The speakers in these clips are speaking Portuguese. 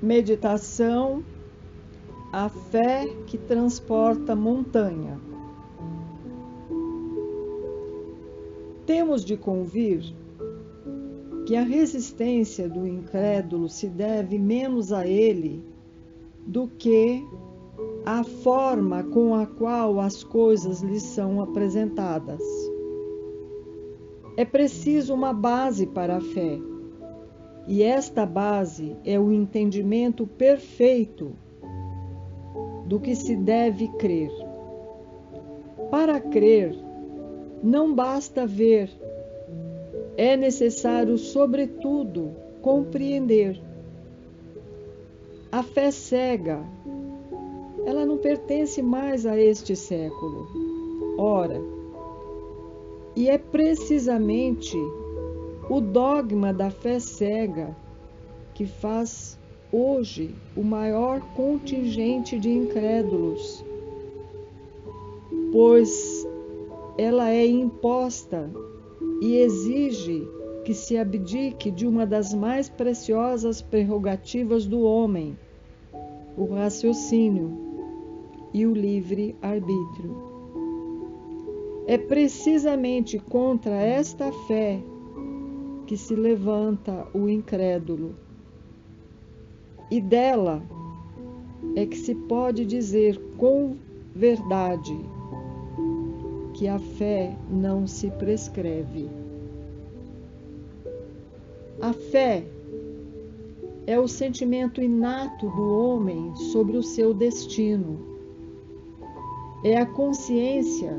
Meditação, a fé que transporta montanha. Temos de convir que a resistência do incrédulo se deve menos a ele do que à forma com a qual as coisas lhe são apresentadas. É preciso uma base para a fé, e esta base é o entendimento perfeito do que se deve crer. Para crer, não basta ver, é necessário, sobretudo, compreender. A fé cega, ela não pertence mais a este século. Ora, e é precisamente o dogma da fé cega que faz hoje o maior contingente de incrédulos, pois ela é imposta e exige que se abdique de uma das mais preciosas prerrogativas do homem, o raciocínio e o livre-arbítrio. É precisamente contra esta fé que se levanta o incrédulo. E dela é que se pode dizer com verdade que a fé não se prescreve. A fé é o sentimento inato do homem sobre o seu destino. É a consciência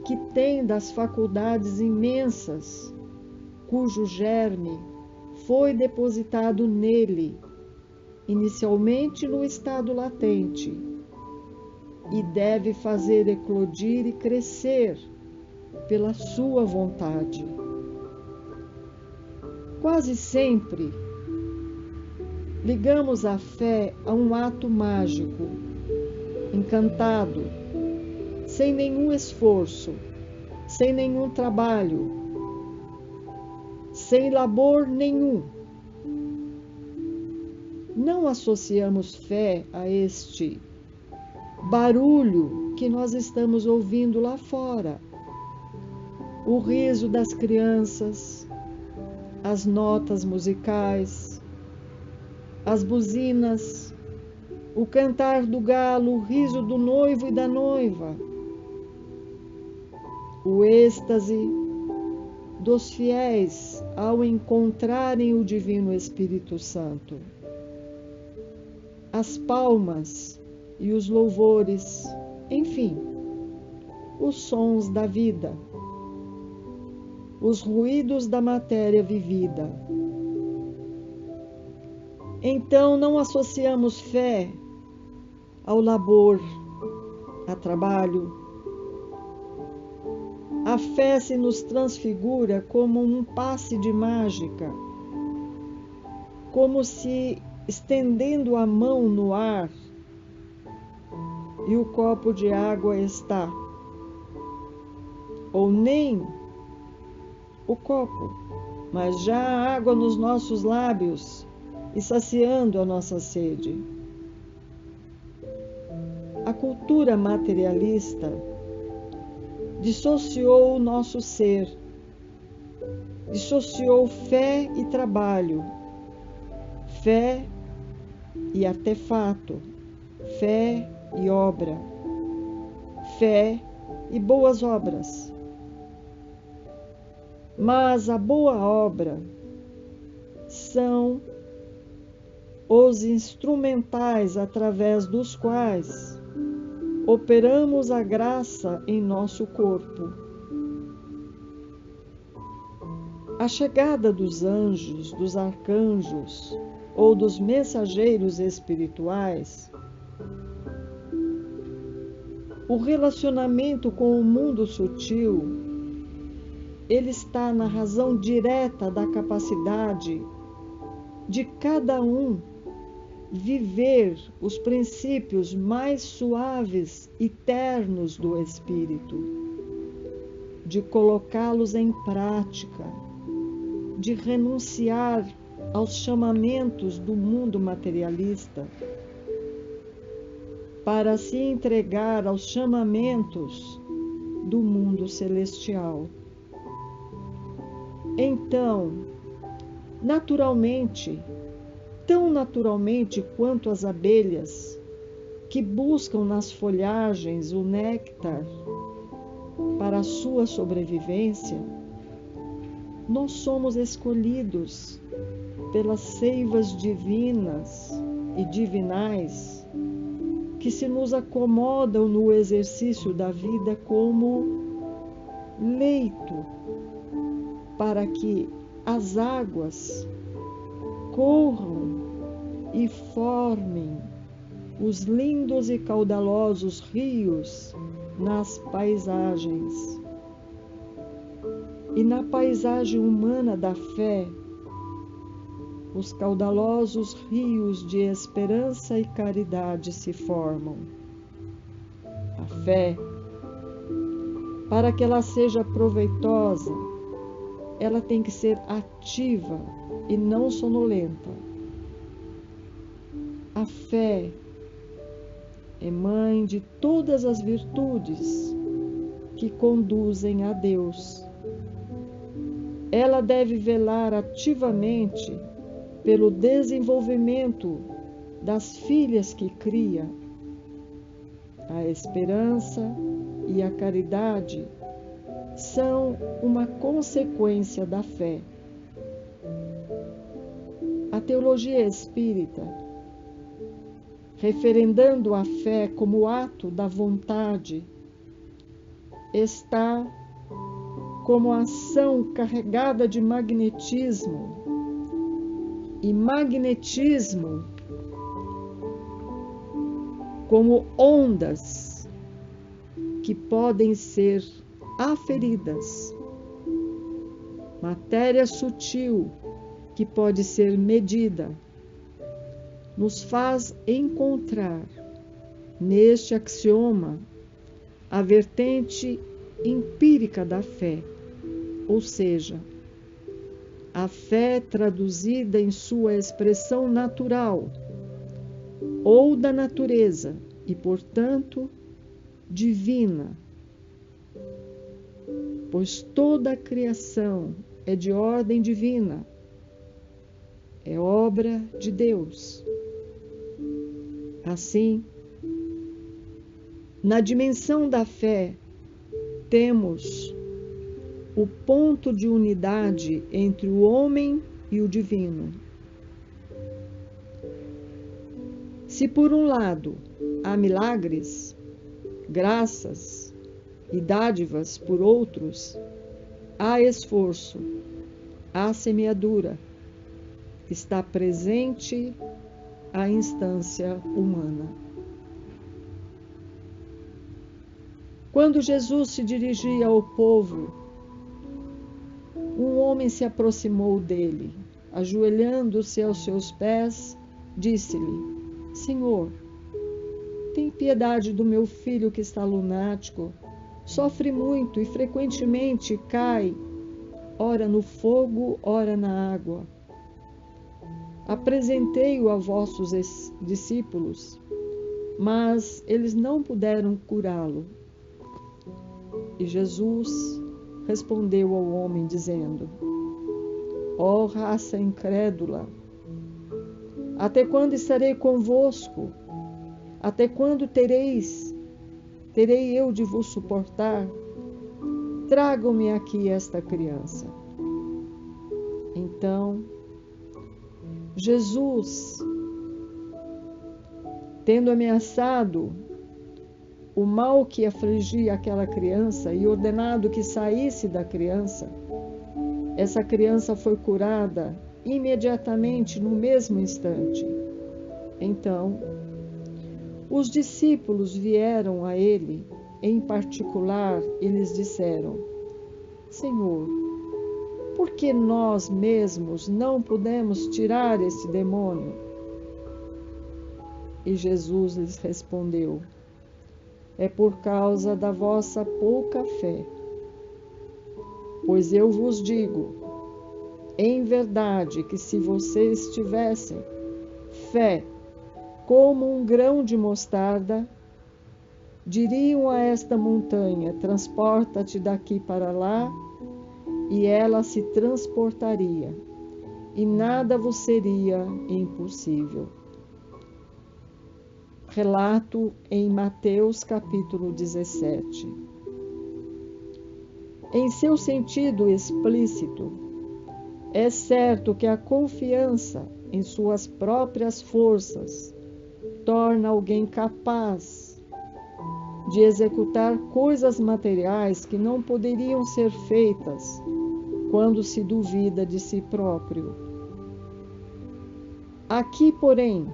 que tem das faculdades imensas, cujo germe foi depositado nele, inicialmente no estado latente, e deve fazer eclodir e crescer pela sua vontade. Quase sempre ligamos a fé a um ato mágico, encantado, sem nenhum esforço, sem nenhum trabalho, sem labor nenhum. Não associamos fé a este barulho que nós estamos ouvindo lá fora, o riso das crianças, as notas musicais, as buzinas, o cantar do galo, o riso do noivo e da noiva, o êxtase dos fiéis ao encontrarem o Divino Espírito Santo, as palmas e os louvores, enfim, os sons da vida, os ruídos da matéria vivida. Então não associamos fé ao labor, a trabalho. A fé se nos transfigura como um passe de mágica, como se estendendo a mão no ar e o copo de água está, ou nem o copo, mas já a água nos nossos lábios e saciando a nossa sede. A cultura materialista dissociou o nosso ser, dissociou fé e trabalho, fé e artefato, fé e obra, fé e boas obras. Mas a boa obra são os instrumentais através dos quais operamos a graça em nosso corpo. A chegada dos anjos, dos arcanjos ou dos mensageiros espirituais, o relacionamento com o mundo sutil, ele está na razão direta da capacidade de cada um viver os princípios mais suaves e ternos do Espírito, de colocá-los em prática, de renunciar aos chamamentos do mundo materialista para se entregar aos chamamentos do mundo celestial. Então, naturalmente, tão naturalmente quanto as abelhas que buscam nas folhagens o néctar para a sua sobrevivência, nós somos escolhidos pelas seivas divinas e divinais que se nos acomodam no exercício da vida como leito para que as águas corram e formem os lindos e caudalosos rios nas paisagens. E na paisagem humana da fé, os caudalosos rios de esperança e caridade se formam. A fé, para que ela seja proveitosa, ela tem que ser ativa e não sonolenta. A fé é mãe de todas as virtudes que conduzem a Deus. Ela deve velar ativamente pelo desenvolvimento das filhas que cria. A esperança e a caridade são uma consequência da fé. A teologia espírita, referendando a fé como ato da vontade, está como ação carregada de magnetismo, e magnetismo como ondas que podem ser aferidas, matéria sutil que pode ser medida, nos faz encontrar neste axioma a vertente empírica da fé, ou seja, a fé traduzida em sua expressão natural ou da natureza e, portanto, divina, pois toda a criação é de ordem divina, é obra de Deus. Assim, na dimensão da fé, temos o ponto de unidade entre o homem e o divino. Se por um lado há milagres, graças e dádivas por outros, há esforço, há semeadura, está presente a instância humana. Quando Jesus se dirigia ao povo, um homem se aproximou dele, ajoelhando-se aos seus pés, disse-lhe: Senhor, tem piedade do meu filho que está lunático, sofre muito e frequentemente cai, ora no fogo, ora na água. Apresentei-o a vossos discípulos, mas eles não puderam curá-lo. E Jesus respondeu ao homem, dizendo: Ó raça incrédula, até quando estarei convosco? Até quando terei eu de vos suportar? Tragam-me aqui esta criança. Então, Jesus, tendo ameaçado o mal que afligia aquela criança e ordenado que saísse da criança, essa criança foi curada imediatamente, no mesmo instante. Então, os discípulos vieram a ele, em particular, e lhes disseram: Senhor, por que nós mesmos não pudemos tirar esse demônio? E Jesus lhes respondeu: É por causa da vossa pouca fé. Pois eu vos digo Em verdade que se vocês tivessem fé como um grão de mostarda, diriam a esta montanha: transporta-te daqui para lá, e ela se transportaria, e nada vos seria impossível. Relato em Mateus capítulo 17. Em seu sentido explícito, é certo que a confiança em suas próprias forças torna alguém capaz de executar coisas materiais que não poderiam ser feitas quando se duvida de si próprio. Aqui, porém,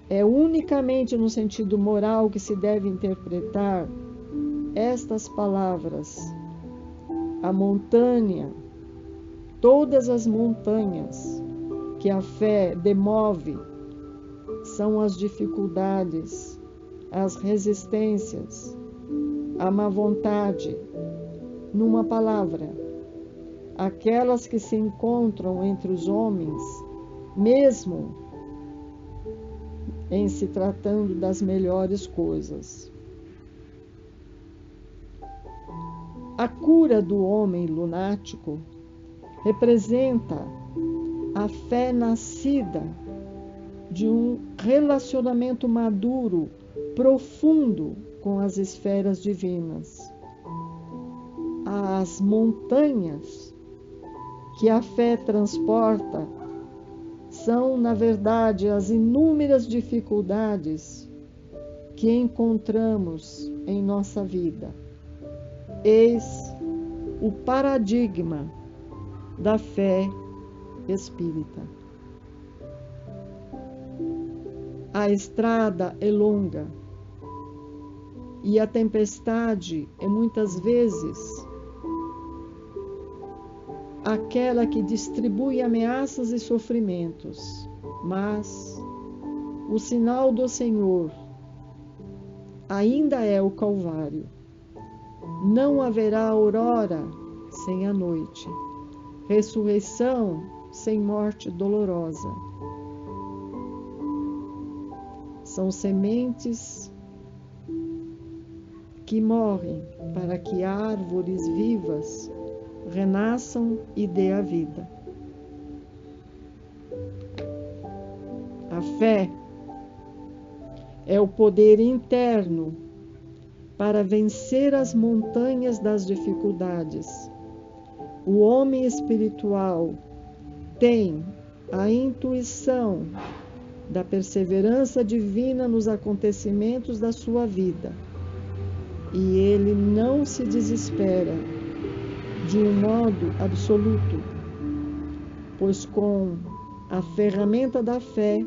é unicamente no sentido moral que se deve interpretar estas palavras. A montanha, todas as montanhas que a fé demove são as dificuldades, as resistências, a má vontade, numa palavra, aquelas que se encontram entre os homens, mesmo em se tratando das melhores coisas. A cura do homem lunático representa a fé nascida de um relacionamento maduro, profundo com as esferas divinas. As montanhas que a fé transporta são, na verdade, as inúmeras dificuldades que encontramos em nossa vida. Eis o paradigma da fé espírita. A estrada é longa e a tempestade é muitas vezes aquela que distribui ameaças e sofrimentos, mas o sinal do Senhor ainda é o Calvário. Não haverá aurora sem a noite, ressurreição sem morte dolorosa. São sementes que morrem para que árvores vivas renasçam e dê a vida. A fé é o poder interno para vencer as montanhas das dificuldades. O homem espiritual tem a intuição da perseverança divina nos acontecimentos da sua vida, e ele não se desespera de um modo absoluto, pois com a ferramenta da fé,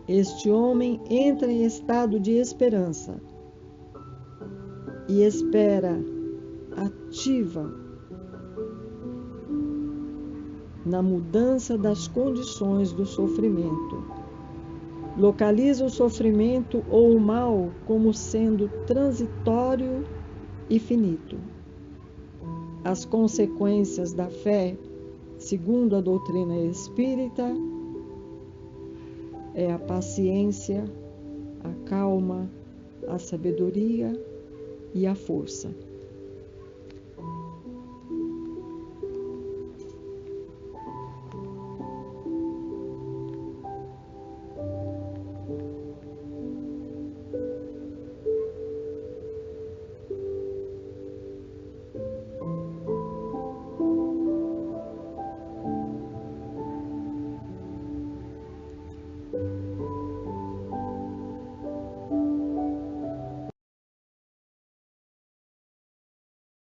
este homem entra em estado de esperança e espera ativa na mudança das condições do sofrimento. Localiza o sofrimento ou o mal como sendo transitório e finito. As consequências da fé, segundo a doutrina espírita, é a paciência, a calma, a sabedoria e a força.